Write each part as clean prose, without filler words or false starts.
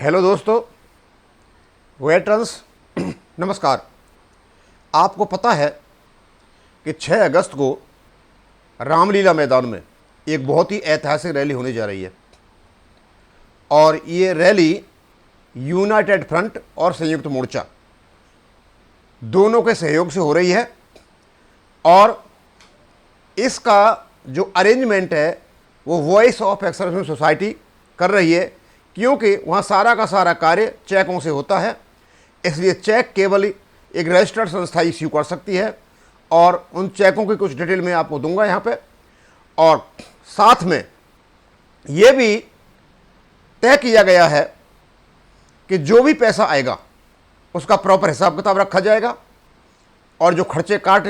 Hello दोस्तों, veterans नमस्कार। आपको पता है कि 6 अगस्त को रामलीला मैदान में एक बहुत ही ऐतिहासिक रैली होने जा रही है और ये रैली यूनाइटेड फ्रंट और संयुक्त मोर्चा दोनों के सहयोग से हो रही है और इसका जो अरेंजमेंट है वो वॉइस ऑफ एक्सर्विसमेंट सोसाइटी कर रही है, क्योंकि वहाँ सारा का सारा कार्य चेकों से होता है। इसलिए चेक केवल एक रजिस्टर्ड संस्था इश्यू कर सकती है और उन चेकों की कुछ डिटेल मैं आपको दूंगा यहाँ पे। और साथ में ये भी तय किया गया है कि जो भी पैसा आएगा उसका प्रॉपर हिसाब किताब रखा जाएगा और जो खर्चे काट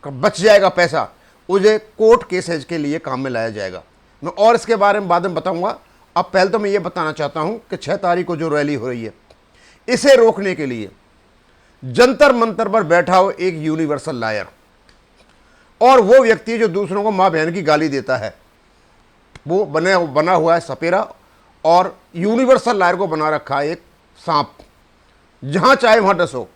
बच जाएगा पैसा उसे कोर्ट केसेज के लिए काम में लाया जाएगा। मैं और इसके बारे में बाद में बताऊंगा। अब पहले तो मैं ये बताना चाहता हूं कि 6 तारीख को जो रैली हो रही है इसे रोकने के लिए जंतर मंतर पर बैठा हो एक यूनिवर्सल लायर और वो व्यक्ति जो दूसरों को माँ बहन की गाली देता है, वो बना हुआ है सपेरा और यूनिवर्सल लायर को बना रखा है एक सांप। जहां चाहे वहां डसो।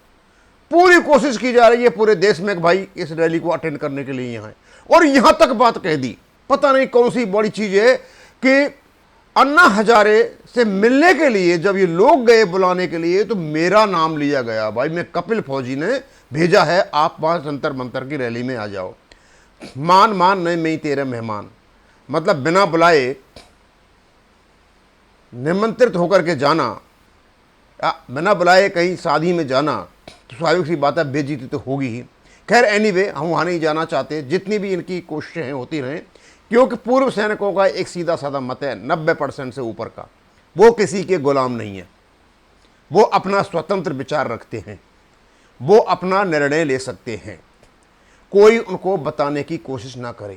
पूरी कोशिश की जा रही है पूरे देश में कि भाई इस रैली को अटेंड करने के लिए यहाँ है। और यहां तक बात कह दी, पता नहीं कौन सी बड़ी चीज है कि अन्ना हजारे से मिलने के लिए जब ये लोग गए बुलाने के लिए तो मेरा नाम लिया गया। भाई मैं कपिल फौजी ने भेजा है, आप वहां जंतर मंतर की रैली में आ जाओ। मान नहीं, मैं ही तेरे मेहमान। मतलब बिना बुलाए निमंत्रित होकर के जाना, बिना बुलाए कहीं शादी में जाना तो स्वाभाविक सी बात है बेइज्जती तो होगी ही। खैर एनीवे, हम वहाँ नहीं जाना चाहते। जितनी भी इनकी कोशिशें होती रहें, क्योंकि पूर्व सैनिकों का एक सीधा साधा मत है 90% से ऊपर का, वो किसी के गुलाम नहीं है। वो अपना स्वतंत्र विचार रखते हैं, वो अपना निर्णय ले सकते हैं। कोई उनको बताने की कोशिश ना करे,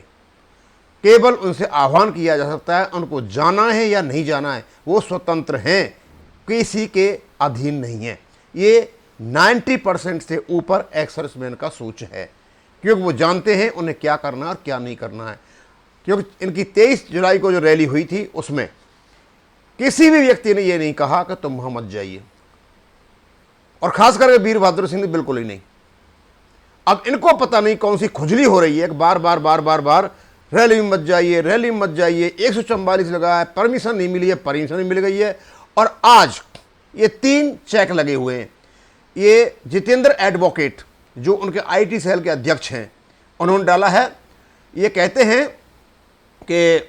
केवल उनसे आह्वान किया जा सकता है। उनको जाना है या नहीं जाना है वो स्वतंत्र हैं, किसी के अधीन नहीं है। ये 90% से ऊपर एक्स-सर्विसमैन का सोच है, क्योंकि वो जानते हैं उन्हें क्या करना है और क्या नहीं करना है। क्योंकि इनकी 23 जुलाई को जो रैली हुई थी उसमें किसी भी व्यक्ति ने ये नहीं कहा कि तुम वहां मत जाइए, और खास करके वीर बहादुर सिंह ने बिल्कुल ही नहीं। अब इनको पता नहीं कौन सी खुजली हो रही है कि बार बार रैली में मत जाइए, रैली में मत जाइए। 144 लगा है, परमिशन नहीं मिली है, परमिशन मिल गई है। और आज ये 3 चेक लगे हुए हैं। ये जितेंद्र एडवोकेट जो उनके IT सेल के अध्यक्ष हैं, उन्होंने डाला है। ये कहते हैं कि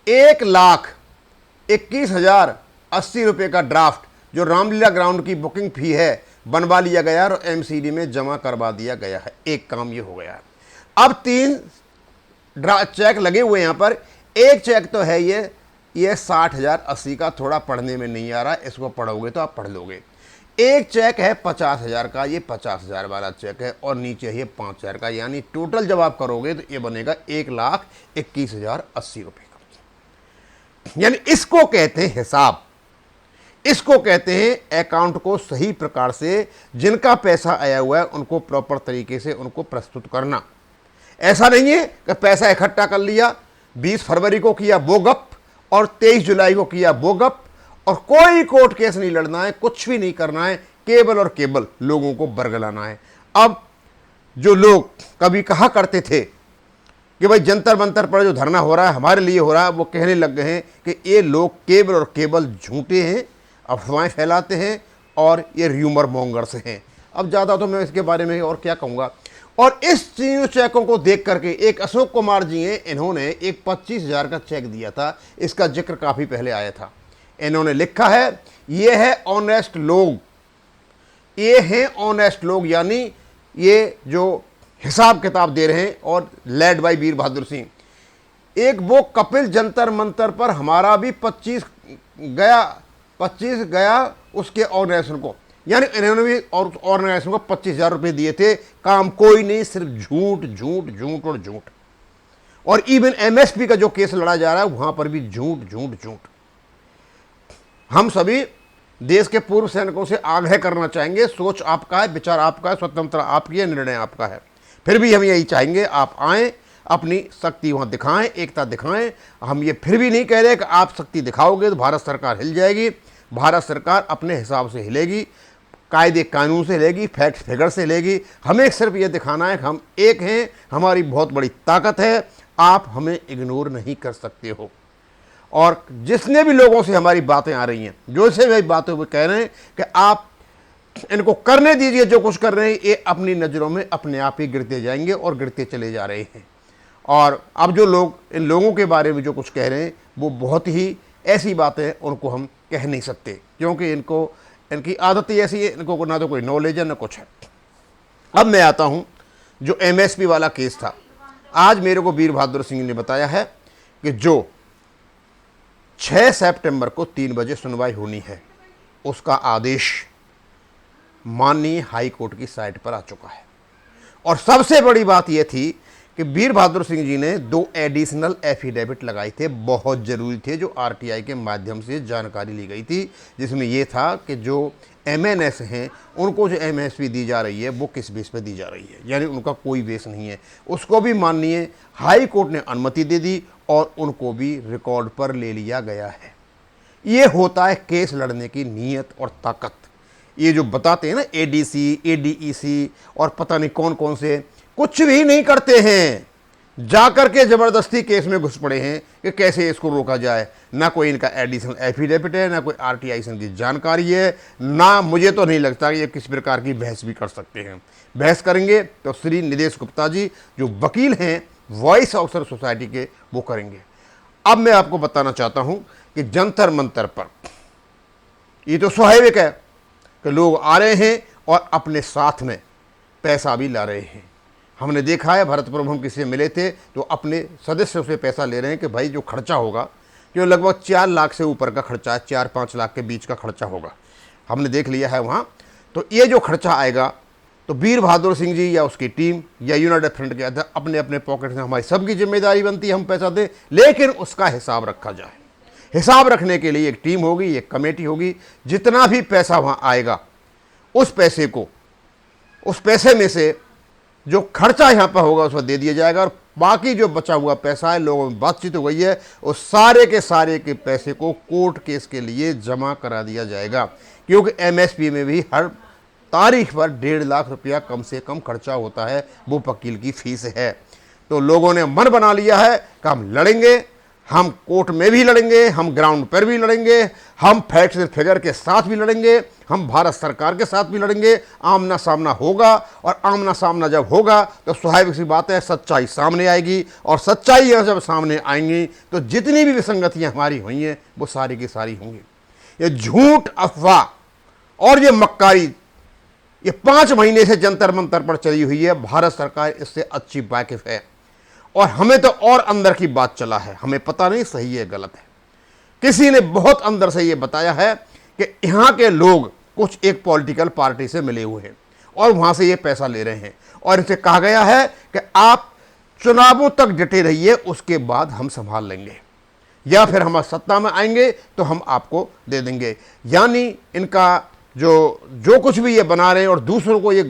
1,21,080 रुपये का ड्राफ्ट जो रामलीला ग्राउंड की बुकिंग फी है बनवा लिया गया और MCD में जमा करवा दिया गया है। एक काम ये हो गया है। अब 3 चेक लगे हुए यहाँ पर। एक चेक तो है ये 60,080 का, थोड़ा पढ़ने में नहीं आ रहा, इसको पढ़ोगे तो आप पढ़ लोगे। एक चेक है 50,000 का, ये 50,000 वाला चेक है, और नीचे ये 5,000 का। यानी टोटल जब आप करोगे तो ये बनेगा 1,21,080 रुपये का। यानी इसको कहते हैं हिसाब, इसको कहते हैं अकाउंट को सही प्रकार से, जिनका पैसा आया हुआ है उनको प्रॉपर तरीके से उनको प्रस्तुत करना। ऐसा नहीं है कि पैसा इकट्ठा कर लिया, 20 फरवरी को किया वो गप और 23 जुलाई को किया वो गप, और कोई कोर्ट केस नहीं लड़ना है, कुछ भी नहीं करना है, केवल और केवल लोगों को बरगलाना है। अब जो लोग कभी कहा करते थे कि भाई जंतर मंतर पर जो धरना हो रहा है हमारे लिए हो रहा है, वो कहने लग गए हैं कि ये लोग केवल और केवल झूठे हैं, अफवाहें फैलाते हैं और ये र्यूमर मॉन्गर्स हैं। अब ज़्यादा तो मैं इसके बारे में और क्या कहूँगा। और इस तीनों चेकों को देख करके एक अशोक कुमार जी हैं, इन्होंने एक 25,000 का चेक दिया था। इसका जिक्र काफ़ी पहले आया था। इन्होंने लिखा है ये है ऑनेस्ट लोग, ये हैं ऑनेस्ट लोग, यानी ये जो हिसाब किताब दे रहे हैं, और लेड बाय वीर बहादुर सिंह। एक वो कपिल जंतर मंतर पर हमारा भी 25 गया उसके ऑर्गेनाइजेशन को, यानी इन्होंने भी और ऑर्गेनाइजेशन को 25,000 रुपये दिए थे। काम कोई नहीं, सिर्फ झूठ झूठ झूठ और झूठ। और इवन MSP का जो केस लड़ा जा रहा है वहां पर भी झूठ झूठ झूठ। हम सभी देश के पूर्व सैनिकों से आग्रह करना चाहेंगे, सोच आपका है, विचार आपका है, स्वतंत्रता आपकी है, निर्णय आपका है, फिर भी हम यही चाहेंगे आप आएँ, अपनी शक्ति वहाँ दिखाएं, एकता दिखाएं। हम ये फिर भी नहीं कह रहे कि आप शक्ति दिखाओगे तो भारत सरकार हिल जाएगी। भारत सरकार अपने हिसाब से हिलेगी, कायदे कानून से हिलेगी, फैक्ट फिगर से हिलेगी। हमें सिर्फ ये दिखाना है कि हम एक हैं, हमारी बहुत बड़ी ताकत है, आप हमें इग्नोर नहीं कर सकते हो। और जिसने भी लोगों से हमारी बातें आ रही हैं, जो से भी बातों पर कह रहे हैं कि आप इनको करने दीजिए जो कुछ कर रहे हैं, ये अपनी नज़रों में अपने आप ही गिरते जाएंगे और गिरते चले जा रहे हैं। और अब जो लोग इन लोगों के बारे में जो कुछ कह रहे हैं वो बहुत ही ऐसी बातें हैं, उनको हम कह नहीं सकते, क्योंकि इनकी आदत ही ऐसी है, इनको ना तो कोई नॉलेज है ना कुछ है। अब मैं आता हूँ जो एमएसपी वाला केस था। आज मेरे को वीर बहादुर सिंह ने बताया है कि जो 6 सितंबर को 3 बजे सुनवाई होनी है, उसका आदेश माननीय हाई कोर्ट की साइट पर आ चुका है। और सबसे बड़ी बात यह थी कि वीर बहादुर सिंह जी ने 2 एडिशनल एफिडेविट लगाए थे, बहुत ज़रूरी थे, जो आरटीआई के माध्यम से जानकारी ली गई थी, जिसमें यह था कि जो एमएनएस हैं उनको जो एमएसपी दी जा रही है वो किस बेस पे दी जा रही है, यानी उनका कोई बेस नहीं है। उसको भी माननीय हाई कोर्ट ने अनुमति दे दी और उनको भी रिकॉर्ड पर ले लिया गया है। ये होता है केस लड़ने की नीयत और ताकत। ये जो बताते हैं ना एडीसी, एडीईसी और पता नहीं कौन कौन से, कुछ भी नहीं करते हैं, जाकर के ज़बरदस्ती केस में घुस पड़े हैं कि कैसे इसको रोका जाए। ना कोई इनका एडिशनल एफिडेविट है, ना कोई आरटीआई से इनकी जानकारी है, ना मुझे तो नहीं लगता कि ये किसी प्रकार की बहस भी कर सकते हैं। बहस करेंगे तो श्री निदेश गुप्ता जी जो वकील हैं वॉइस ऑफिसर सोसाइटी के, वो करेंगे। अब मैं आपको बताना चाहता हूं कि जंतर मंतर पर ये तो स्वाभाविक है कि लोग आ रहे हैं और अपने साथ में पैसा भी ला रहे हैं। हमने देखा है भरतपुर में हम किसी से मिले थे तो अपने सदस्यों से पैसा ले रहे हैं कि भाई जो खर्चा होगा, जो लगभग 4 लाख से ऊपर का खर्चा है, 4-5 लाख के बीच का खर्चा होगा, हमने देख लिया है वहाँ। तो ये जो खर्चा आएगा तो वीर बहादुर सिंह जी या उसकी टीम या यूनाइटेड फ्रंट के अध्यक्ष अपने अपने पॉकेट से, हमारी सबकी जिम्मेदारी बनती है हम पैसा दें, लेकिन उसका हिसाब रखा जाए। हिसाब रखने के लिए एक टीम होगी, एक कमेटी होगी। जितना भी पैसा वहाँ आएगा उस पैसे को, उस पैसे में से जो खर्चा यहाँ पर होगा उसमें दे दिया जाएगा और बाकी जो बचा हुआ पैसा है, लोगों में बातचीत हो गई है, उस सारे के पैसे को कोर्ट केस के लिए जमा करा दिया जाएगा। क्योंकि एमएसपी में भी हर तारीख पर 1.5 लाख रुपया कम से कम खर्चा होता है, वो वकील की फीस है। तो लोगों ने मन बना लिया है कि हम लड़ेंगे, हम कोर्ट में भी लड़ेंगे, हम ग्राउंड पर भी लड़ेंगे, हम फैक्ट एंड फिगर के साथ भी लड़ेंगे, हम भारत सरकार के साथ भी लड़ेंगे। आमना सामना होगा और आमना सामना जब होगा तो स्वाभाविक सी बात है सच्चाई सामने आएगी और सच्चाई जब सामने आएंगी तो जितनी भी विसंगतियां हमारी हुई हैं वो सारी की सारी होंगी। ये झूठ, अफवाह और ये मक्कारी ये 5 महीने से जंतर मंतर पर चली हुई है। भारत सरकार इससे अच्छी वाकिफ है और हमें तो और अंदर की बात चला है, हमें पता नहीं सही है गलत है। किसी ने बहुत अंदर से ये बताया है कि यहाँ के लोग कुछ एक पॉलिटिकल पार्टी से मिले हुए हैं और वहाँ से ये पैसा ले रहे हैं और इनसे कहा गया है कि आप चुनावों तक डटे रहिए, उसके बाद हम संभाल लेंगे या फिर हम सत्ता में आएंगे तो हम आपको दे देंगे। यानी इनका जो कुछ भी ये बना रहे हैं और दूसरों को ये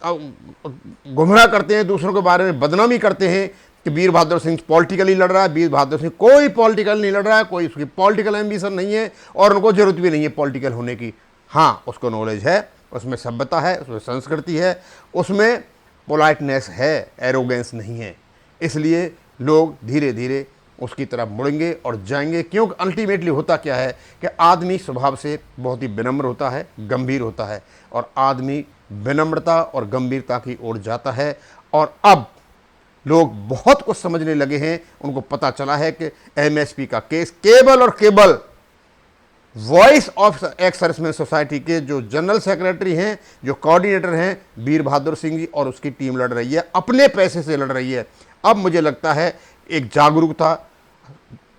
गुमराह करते हैं, दूसरों के बारे में बदनामी करते हैं कि वीर बहादुर सिंह पॉलिटिकली लड़ रहा है। वीर बहादुर सिंह कोई पॉलिटिकल नहीं लड़ रहा है, कोई उसकी पॉलिटिकल एम्बिशन नहीं है और उनको जरूरत भी नहीं है पॉलिटिकल होने की। हाँ, उसको नॉलेज है, उसमें सभ्यता है, उसमें संस्कृति है, उसमें पोलाइटनेस है, एरोगेंस नहीं है। इसलिए लोग धीरे धीरे उसकी तरफ मुड़ेंगे और जाएंगे। क्योंकि अल्टीमेटली होता क्या है कि आदमी स्वभाव से बहुत ही विनम्र होता है, गंभीर होता है और आदमी विनम्रता और गंभीरता की ओर जाता है। और अब लोग बहुत कुछ समझने लगे हैं, उनको पता चला है कि एमएसपी का केस केवल और केवल voice of ex serviceman society के जो जनरल सेक्रेटरी हैं, जो कोऑर्डिनेटर हैं, वीर बहादुर सिंह जी और उसकी टीम लड़ रही है, अपने पैसे से लड़ रही है। अब मुझे लगता है एक जागरूकता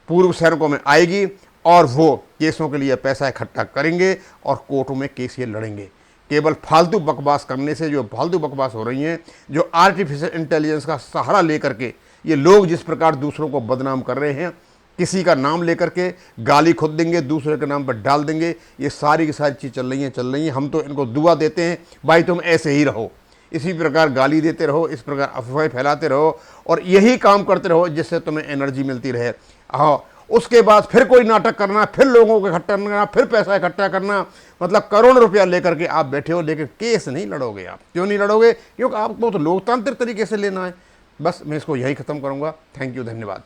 पूर्व सैनिकों में आएगी और वो केसों के लिए पैसा इकट्ठा करेंगे और कोर्टों में केस ये लड़ेंगे। केवल फालतू बकवास करने से, जो फालतू बकवास हो रही हैं, जो आर्टिफिशियल इंटेलिजेंस का सहारा लेकर के ये लोग जिस प्रकार दूसरों को बदनाम कर रहे हैं, किसी का नाम लेकर के गाली खुद देंगे, दूसरे के नाम पर डाल देंगे, ये सारी की सारी चीज़ चल रही हैं। हम तो इनको दुआ देते हैं, भाई तुम ऐसे ही रहो, इसी प्रकार गाली देते रहो, इस प्रकार अफवाहें फैलाते रहो और यही काम करते रहो जिससे तुम्हें एनर्जी मिलती रहे। हाँ, उसके बाद फिर कोई नाटक करना, फिर लोगों को इकट्ठा करना, फिर पैसा इकट्ठा करना, मतलब करोड़ों रुपया लेकर के आप बैठे हो, लेकिन केस नहीं लड़ोगे आप। क्यों नहीं लड़ोगे? क्योंकि आपको तो लोकतांत्रिक तरीके से लेना है। बस मैं इसको यही ख़त्म करूँगा। थैंक यू, धन्यवाद।